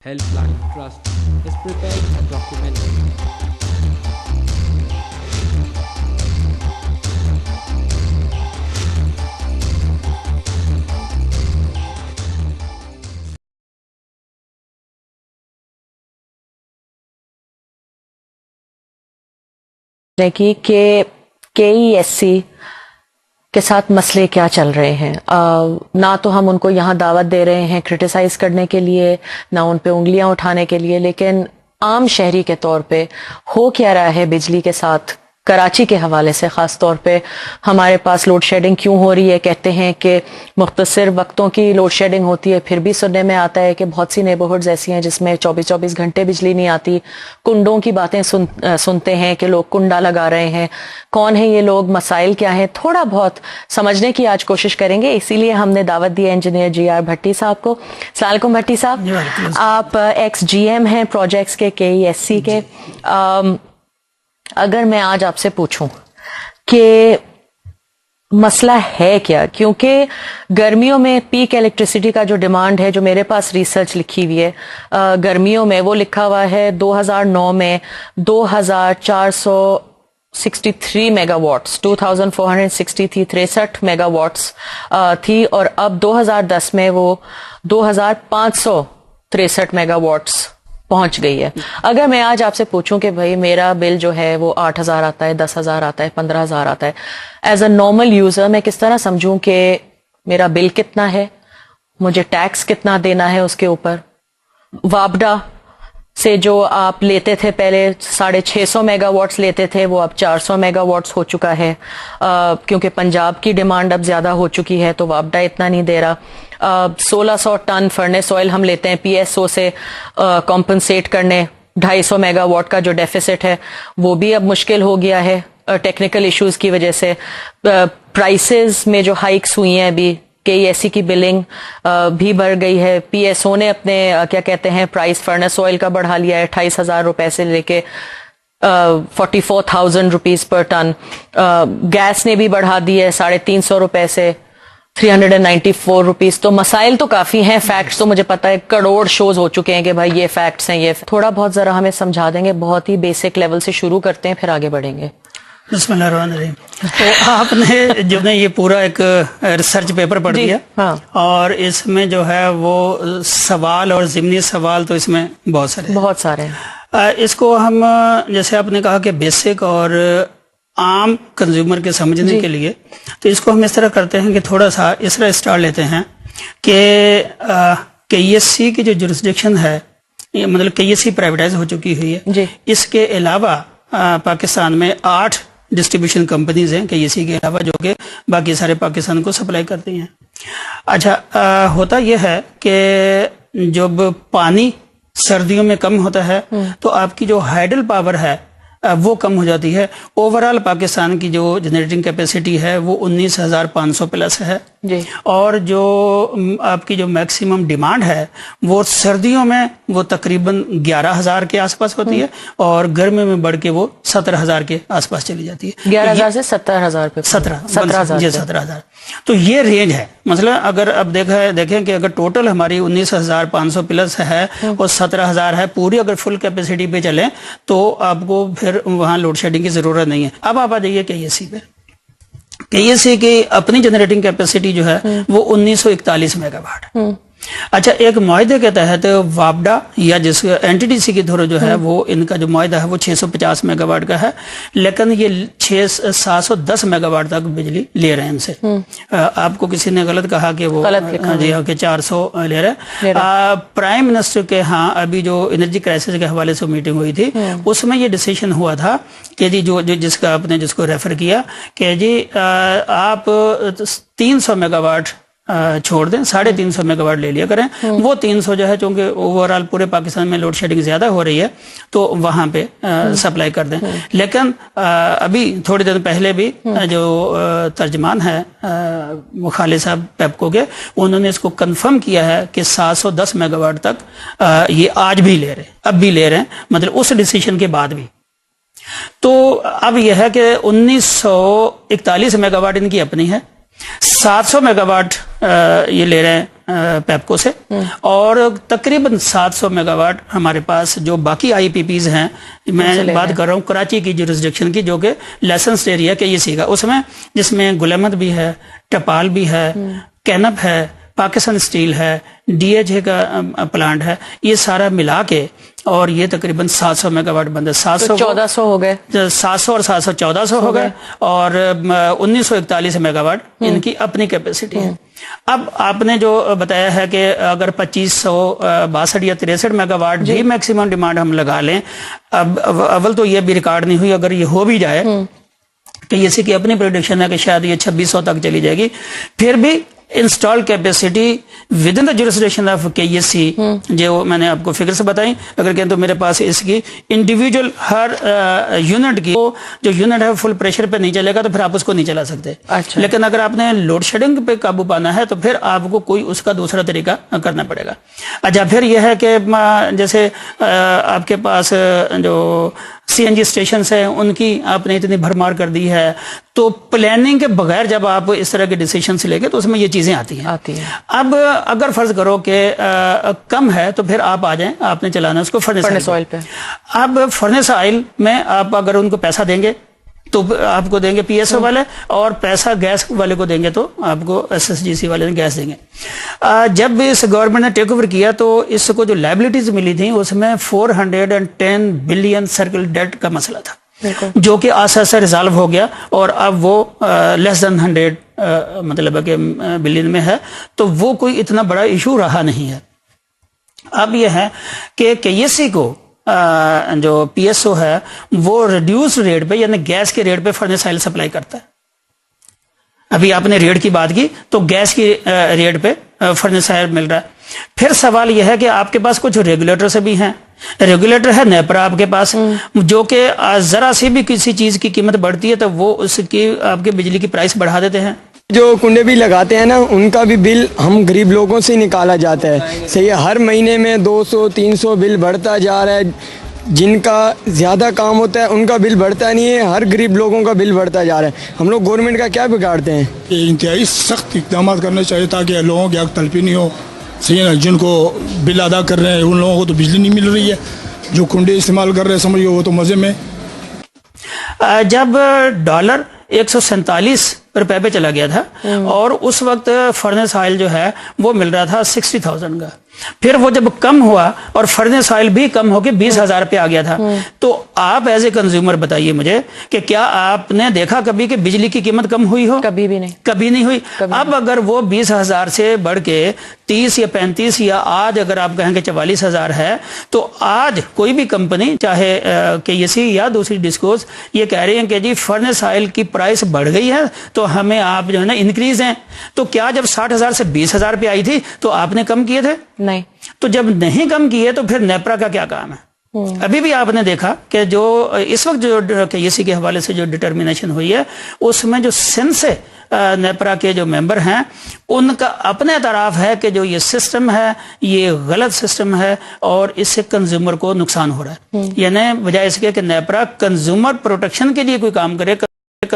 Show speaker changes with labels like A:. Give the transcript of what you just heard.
A: Helpline Trust has prepared a documentary.
B: कि KESC के साथ मसले क्या चल रहे हैं। ना तो हम उनको यहाँ दावत दे रहे हैं क्रिटिसाइज करने के लिए, ना उन पे उंगलियां उठाने के लिए, लेकिन आम शहरी के तौर पे हो क्या रहा है बिजली के साथ। कराची के हवाले से ख़ास तौर पे हमारे पास लोड शेडिंग क्यों हो रही है। कहते हैं कि मुख्तसर वक्तों की लोड शेडिंग होती है, फिर भी सुनने में आता है कि बहुत सी नेबरहुड्स ऐसी हैं जिसमें 24-24 घंटे बिजली नहीं आती। कुंडों की बातें सुनते हैं कि लोग कुंडा लगा रहे हैं। कौन है ये लोग, मसाइल क्या हैं, थोड़ा बहुत समझने की आज कोशिश करेंगे। इसीलिए हमने दावत दी है इंजीनियर GR भट्टी साहब को। अस्सलाम वालेकुम भट्टी साहब, आप एक्स GM हैं प्रोजेक्ट्स के KESC के। अगर मैं आज आपसे पूछूं कि मसला है क्या, क्योंकि गर्मियों में पीक इलेक्ट्रिसिटी का जो डिमांड है, जो मेरे पास रिसर्च लिखी हुई है, गर्मियों में वो लिखा हुआ है 2009 में 2463 मेगावाट्स, 2460 थी, 63 मेगावाट्स थी, और अब 2010 में वो 2563 मेगावाट्स पहुंच गई है। अगर मैं आज आपसे पूछूं कि भाई मेरा बिल जो है वो 8,000 आता है, 10,000 आता है, 15,000 आता है, एज अ नॉर्मल यूजर मैं किस तरह समझूं कि मेरा बिल कितना है, मुझे टैक्स कितना देना है उसके ऊपर। वापडा से जो आप लेते थे पहले 650 मेगावाट्स लेते थे, वो अब 400 मेगावाट्स हो चुका है, क्योंकि पंजाब की डिमांड अब ज्यादा हो चुकी है तो वापडा इतना नहीं दे रहा। 1600 टन फर्नेस ऑयल हम लेते हैं PSO से कॉम्पनसेट करने। 250 मेगावाट का जो डेफिसिट है वो भी अब मुश्किल हो गया है टेक्निकल इश्यूज की वजह से। प्राइसेस में जो हाइक्स हुई हैं अभी, KESC की बिलिंग भी बढ़ गई है। PSO ने अपने क्या कहते हैं प्राइस फर्नेस ऑयल का बढ़ा लिया है 28,000 रुपए से लेके 44,000 रुपीज पर टन। गैस ने भी बढ़ा दी है 350 रुपए से 394 रुपीज। तो मसाइल तो काफी हैं, फैक्ट्स तो मुझे पता है करोड़ शोज हो चुके हैं कि भाई ये फैक्ट्स हैं। ये थोड़ा बहुत जरा हमें समझा देंगे, बहुत ही बेसिक लेवल से शुरू करते हैं फिर आगे बढ़ेंगे।
C: बिस्मिल्लाहिर्रहमानिर्रहीम। तो आपने जो ने ये पूरा एक रिसर्च पेपर पढ़ दिया,
B: हाँ।
C: और इसमें जो है वो सवाल और ज़िमनी सवाल तो इसमें बहुत सारे हैं। इसको हम जैसे आपने कहा कि बेसिक और आम कंज्यूमर के समझने के लिए, तो इसको हम इस तरह करते हैं कि थोड़ा सा इस तरह स्टार्ट लेते हैं कि KESC की जो जुरिस्डिक्शन है, मतलब KESC प्राइवेटाइज हो चुकी हुई है। इसके अलावा पाकिस्तान में 8 डिस्ट्रीब्यूशन कंपनीज हैं KESC के अलावा, जो कि बाकी सारे पाकिस्तान को सप्लाई करती हैं। अच्छा, होता यह है कि जब पानी सर्दियों में कम होता है तो आपकी जो हाइडल पावर है वो कम हो जाती है। ओवरऑल पाकिस्तान की जो जनरेटिंग कैपेसिटी है वो 19,500 प्लस है जी। और जो आपकी जो मैक्सिमम डिमांड है वो सर्दियों में वो तकरीबन 11,000 के आसपास होती है, और गर्मी में बढ़ के वो 17,000 के आसपास चली जाती है।
B: 11,000 से 17,000 पे
C: 17,000। तो ये रेंज है। मतलब अगर अब देखें कि अगर टोटल हमारी 19,500 प्लस है और 17,000 है, पूरी अगर फुल कैपेसिटी पे चले तो आपको फिर वहां लोड शेडिंग की जरूरत नहीं है। अब आप आ जाइए KESC पे। KESC की अपनी जनरेटिंग कैपेसिटी जो है वो 1941 मेगावाट। अच्छा, एक मुआहदे के तहत वापडा या जिस NTDC की थ्रू जो है वो इनका जो मुआहदा है वो 650 मेगावाट का है, लेकिन ये 710 मेगावाट तक बिजली ले रहे हैं इनसे। आपको किसी ने गलत कहा कि वो जी हाँ कि 400 ले रहे। प्राइम मिनिस्टर के यहाँ अभी जो एनर्जी क्राइसिस के हवाले से मीटिंग हुई थी, उसमें ये डिसीजन हुआ था कि जी जो जिसका आपने जिसको रेफर किया कि जी आप 300 मेगावाट छोड़ दें, 350 मेगावाट ले लिया करें। वो 300 जो है, चूंकि ओवरऑल पूरे पाकिस्तान में लोड शेडिंग ज्यादा हो रही है तो वहां पे सप्लाई कर दें। लेकिन अभी थोड़ी देर पहले भी जो तर्जमान है मुखालिद साहब पेप्को के, उन्होंने इसको कंफर्म किया है कि 710 मेगावाट तक ये आज भी ले रहे, अब भी ले रहे हैं, मतलब उस डिसीजन के बाद भी। तो अब यह है कि 1941 मेगावाट इनकी अपनी है, 700 मेगावाट یہ لے رہے ہیں پیپکو سے، اور تقریباً 700 میگا واٹ ہمارے پاس جو باقی آئی پی پیز ہیں، میں بات کر رہا ہوں کراچی کی جورسڈکشن کی، جو کہ لائسنس ایریا کے یہ کا، اس میں جس میں گل احمد بھی ہے، ٹپال بھی ہے، کینپ ہے، پاکستان اسٹیل ہے، ڈی ایچ اے کا پلانٹ ہے، یہ سارا ملا کے اور یہ تقریباً 700 میگا واٹ بند ہے.
B: 1400 ہو گئے،
C: 700 اور 700 1400 ہو گئے، اور 1941 میگا واٹ ان کی اپنی کیپیسٹی ہے. اب آپ نے جو بتایا ہے کہ اگر 2562 یا 63 میگا واٹ بھی میکسیمم ڈیمانڈ ہم لگا لیں، اب اول تو یہ بھی ریکارڈ نہیں ہوئی، اگر یہ ہو بھی جائے کہ یہ کی اپنی پریڈکشن ہے کہ شاید یہ 2600 تک چلی جائے گی، پھر بھی install capacity with in the jurisdiction of KESC جو میں نے آپ کو فگر سے بتائی، اگر کہیں تو میرے پاس اس کی انڈیویجول ہر یونٹ کی جو یونٹ ہے فل پریشر پہ نہیں چلے گا تو پھر آپ اس کو نہیں چلا سکتے. لیکن اگر آپ نے لوڈ شیڈنگ پہ قابو پانا ہے تو پھر آپ کو کوئی اس کا دوسرا طریقہ کرنا پڑے گا. اچھا، پھر یہ ہے کہ جیسے آپ کے پاس جو CNG اسٹیشنز ہیں ان کی آپ نے اتنی بھرمار کر دی ہے، تو پلاننگ کے بغیر جب آپ اس طرح کے ڈیسیشنز لے گے تو اس میں یہ چیزیں آتی ہیں. اب اگر فرض کرو کہ کم ہے تو پھر آپ آ جائیں، آپ نے چلانا اس کو فرنس آئل پہ. اب فرنس آئل میں آپ اگر ان کو پیسہ دیں گے تو آپ کو دیں گے PSO والے، اور پیسہ گیس والے کو دیں گے تو آپ کو SSGC والے نے گیس دیں گے. جب اس گورنمنٹ نے ٹیک اوور کیا تو اس کو جو لائبلٹیز ملی تھیں اس میں 410 بلین سرکل ڈیٹ کا مسئلہ تھا، جو کہ آسا سے ریزالو ہو گیا، اور اب وہ لیس دین 100 مطلب ہے کہ بلین میں ہے، تو وہ کوئی اتنا بڑا ایشو رہا نہیں ہے. اب یہ ہے کہ KESC کو جو PSO ہے وہ ریڈیوس ریٹ پہ، یعنی گیس کے ریٹ پہ فرنس آئل سپلائی کرتا ہے. ابھی آپ نے ریٹ کی بات کی تو گیس کی ریٹ پہ فرنس آئل مل رہا ہے. پھر سوال یہ ہے کہ آپ کے پاس کچھ ریگولیٹر سے بھی ہیں. ریگولیٹر ہے نیپرا آپ کے پاس، جو کہ ذرا سی بھی کسی چیز کی قیمت بڑھتی ہے تو وہ اس کی آپ کے بجلی کی پرائس بڑھا دیتے ہیں.
D: جو کنڈے بھی لگاتے ہیں نا ان کا بھی بل ہم غریب لوگوں سے نکالا جاتا ہے. صحیح ہے، ہر مہینے میں 200-300 بل بڑھتا جا رہا ہے. جن کا زیادہ کام ہوتا ہے ان کا بل بڑھتا نہیں ہے، ہر غریب لوگوں کا بل بڑھتا جا رہا ہے. ہم لوگ گورنمنٹ کا کیا بگاڑتے ہیں؟
E: انتہائی سخت اقدامات کرنے چاہیے تاکہ لوگوں کی حق تلفی نہیں ہو. صحیح ہے، جن کو بل ادا کر رہے ہیں ان لوگوں کو تو بجلی نہیں مل رہی ہے، جو کنڈے استعمال کر رہے ہیں سمجھیے وہ تو مزے میں.
C: جب ڈالر 147 روپے پہ چلا گیا تھا اور اس وقت فرنس آئل جو ہے وہ مل رہا تھا 60,000 کا، پھر وہ جب کم ہوا اور فرنس آئل بھی کم ہو کے 20,000 پہ آ گیا تھا، تو آپ ایز اے کنزیومر بتائیے مجھے کہ کیا آپ نے دیکھا کبھی کہ بجلی کی قیمت کم ہوئی ہو؟
B: کبھی بھی نہیں،
C: کبھی نہیں ہوئی. اب اگر وہ 20,000 سے بڑھ کے 30 یا 35 یا آج اگر آپ کہیں کہ 44,000 ہے، تو آج کوئی بھی کمپنی چاہے KESC یا دوسری ڈسکوز یہ کہہ رہی ہیں کہ جی فرنس آئل کی پرائس بڑھ گئی ہے تو ہمیں آپ جو ہے نا انکریز ہیں. تو کیا جب 60,000 سے 20,000 پہ آئی تھی تو آپ نے کم کیے تھے؟
B: نہیں.
C: تو جب نہیں کم کیے تو پھر نیپرا کا کیا کام ہے؟ ابھی بھی آپ نے دیکھا کہ جو اس وقت جو KESC کے حوالے سے جو ڈٹرمینیشن ہوئی ہے اس میں جو سینس ہے نیپرا کے جو ممبر ہیں ان کا اپنے اعتراف ہے کہ جو یہ سسٹم ہے یہ غلط سسٹم ہے اور اس سے کنزیومر کو نقصان ہو رہا ہے. یعنی بجائے اس کے کہ نیپرا کنزیومر پروٹیکشن کے لیے کوئی کام کرے.